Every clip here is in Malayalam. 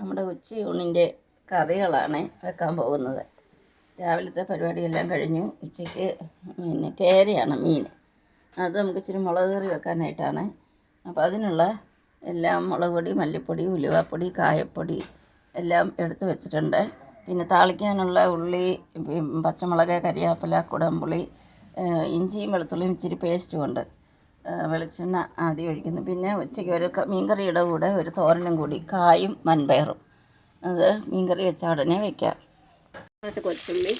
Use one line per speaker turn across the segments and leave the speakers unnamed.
നമ്മുടെ ഉച്ചയൂണിൻ്റെ കറികളാണ് വെക്കാൻ പോകുന്നത്. രാവിലത്തെ പരിപാടിയെല്ലാം കഴിഞ്ഞു. ഉച്ചയ്ക്ക് കേരയാണ് മീൻ. അത് നമുക്ക് ഇച്ചിരി മുളക് കറി വെക്കാനായിട്ടാണ്. അപ്പോൾ അതിനുള്ള എല്ലാം മുളക് പൊടി, മല്ലിപ്പൊടി, ഉലുവാപ്പൊടി, കായപ്പൊടി എല്ലാം എടുത്ത് വെച്ചിട്ടുണ്ട്. പിന്നെ താളിക്കാനുള്ള ഉള്ളി, പച്ചമുളക്, കരിയാപ്പില, കുടംപുളി, ഇഞ്ചിയും വെളുത്തുള്ളിയും ഇച്ചിരി പേസ്റ്റും ഉണ്ട്. വെളിച്ചെണ്ണ ആദ്യം ഒഴിക്കുന്നു. പിന്നെ ഉച്ചയ്ക്ക് ഒരു മീൻകറിയുടെ കൂടെ ഒരു തോരനും കൂടി, കായും വൻപയറും. അത് മീൻകറി വെച്ച ഉടനെ വയ്ക്കാം. കുറച്ച് കൊച്ചുള്ളി,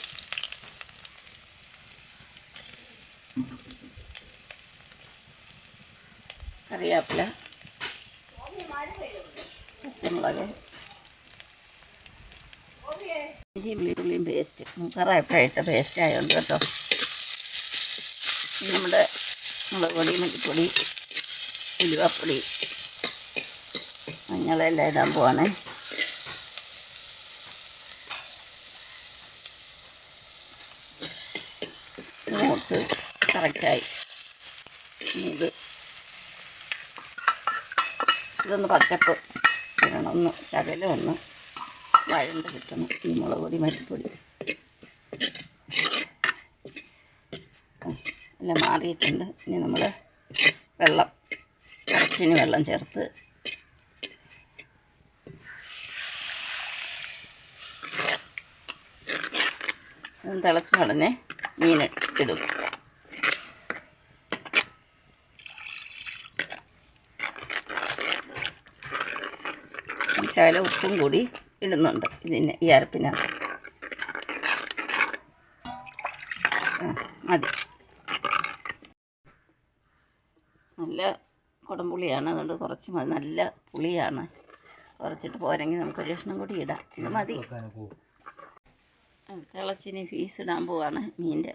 കറിവേപ്പില, പച്ചമുളക്, ഇഞ്ചിയും വെളുത്തുള്ളിയും പേസ്റ്റ്. മൂക്കറായപ്പോഴായിട്ട് പേസ്റ്റ് ആയതുകൊണ്ട് കേട്ടോ. നമ്മുടെ മുളക് പൊടി, മല്ലിപ്പൊടി, ഉലുവാപ്പൊടി, മഞ്ഞളെല്ലാം ഇടാൻ പോവാണ്. മൂത്ത് കറക്റ്റായി. ഇതൊന്ന് പച്ചപ്പ് ഇടണം, ഒന്ന് ശകലം ഒന്ന് വഴണ്ട് കിട്ടണം. ഈ മുളക് പൊടി, മല്ലിപ്പൊടി എല്ലാം മാറിയിട്ടുണ്ട്. ഇനി നമ്മൾ വെള്ളം, കറക്റ്റിന് വെള്ളം ചേർത്ത് തിളച്ച ഉടനെ മീൻ ഇടും. ശകലം ഉപ്പും കൂടി ഇടുന്നുണ്ട് ഇതിന്, ഈ അരപ്പിനകത്ത്. മതി. നല്ല കുടംപുളിയാണ്, അതുകൊണ്ട് കുറച്ച് മതി. നല്ല പുളിയാണ്. കുറച്ചിട്ട് പോരെങ്കിൽ നമുക്കൊരു കഷ്ണം കൂടി ഇടാം. ഇത് മതി. തിളച്ചിനി പീസ് ഇടാൻ പോവാണ് മീൻ്റെ.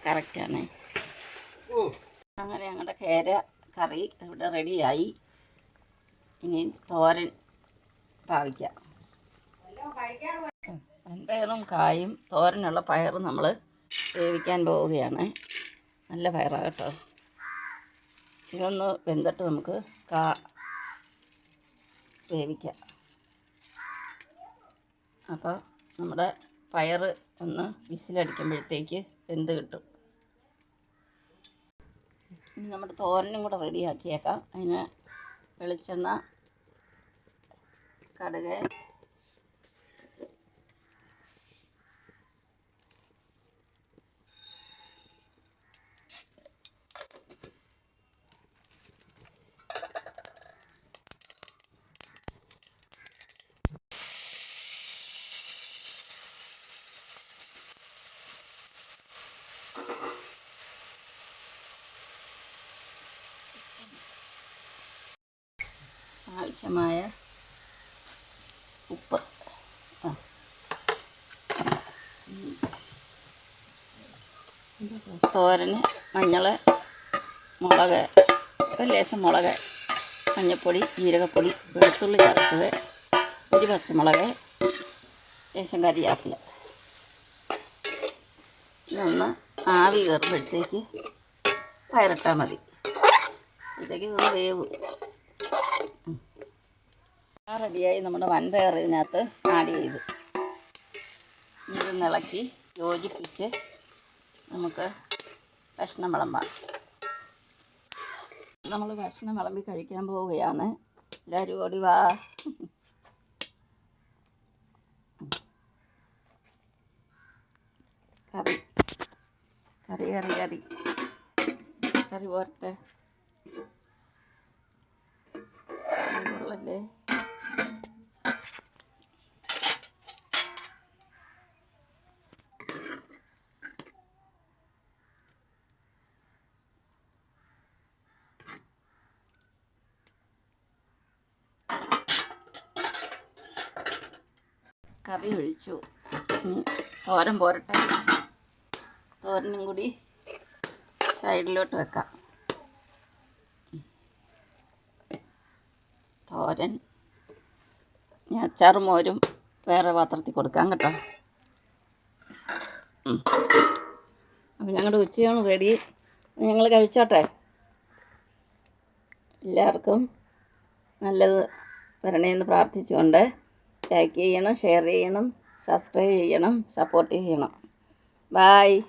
കറക്റ്റാണ്. അങ്ങനെ ഞങ്ങളുടെ കേര കറി ഇവിടെ റെഡിയായി. ഇനി തോരൻ പാവിക്കാം. വൻപയറും കായും തോരനുള്ള പയറും നമ്മൾ വേവിക്കാൻ പോവുകയാണ്. നല്ല പയറാണ് കേട്ടോ. ഇതൊന്ന് വെന്തിട്ട് നമുക്ക് വേവിക്കാം. അപ്പോൾ നമ്മുടെ പയർ ഒന്ന് വിസിലടിക്കുമ്പോഴത്തേക്ക് വെന്ത് കിട്ടും. ഇനി നമ്മുടെ തോരനും കൂടെ റെഡിയാക്കിയേക്കാം. അതിന് വെളിച്ചെണ്ണ, കടുക്, ആവശ്യമായ ഉപ്പ്, തോരന് മഞ്ഞൾ, മുളക്, ഒരു ലേശം മുളക്, മഞ്ഞൾപ്പൊടി, ജീരകപ്പൊടി, വെളുത്തുള്ളി ചേർത്തത്, ഒരു പച്ചമുളക്, ലേശം കരിയാപ്പില. ഇതൊന്ന് ആവി കയറുമ്പോഴത്തേക്ക് പയറിട്ടാൽ മതി. അപ്പോഴത്തേക്ക് ഇതൊന്ന് വേവ്. റെഡിയായി. നമ്മുടെ വൻപയർ ഇതിനകത്ത് ആഡ് ചെയ്തു. ഇത് ഇളക്കി യോജിപ്പിച്ച് നമുക്ക് ഭക്ഷണം വിളമ്പാം. നമ്മൾ ഭക്ഷണം വിളമ്പി കഴിക്കാൻ പോവുകയാണ്. എല്ലാവരും ഓടി വാ. കറി കറി കറി കറി കറി പോരട്ടെ. കൊള്ളല്ലേ? കറി ഒഴിച്ചു. തോരൻ പോരട്ടെ. തോരനും കൂടി സൈഡിലോട്ട് വെക്കാം. തോരൻ ഞാൻ അച്ചാറും മോരും വേറെ പാത്രത്തിൽ കൊടുക്കാം കേട്ടോ. അപ്പോൾ ഞങ്ങളുടെ ഉച്ചയൂണ് റെഡി. ഞങ്ങൾ കഴിച്ചോട്ടെ. എല്ലാവർക്കും നല്ലത് വരണേന്ന് പ്രാർത്ഥിച്ചുകൊണ്ട് ലൈക്ക് ചെയ്യണം, ഷെയർ ചെയ്യണം, സബ്സ്ക്രൈബ് ചെയ്യണം, സപ്പോർട്ട് ചെയ്യണം. ബായ്.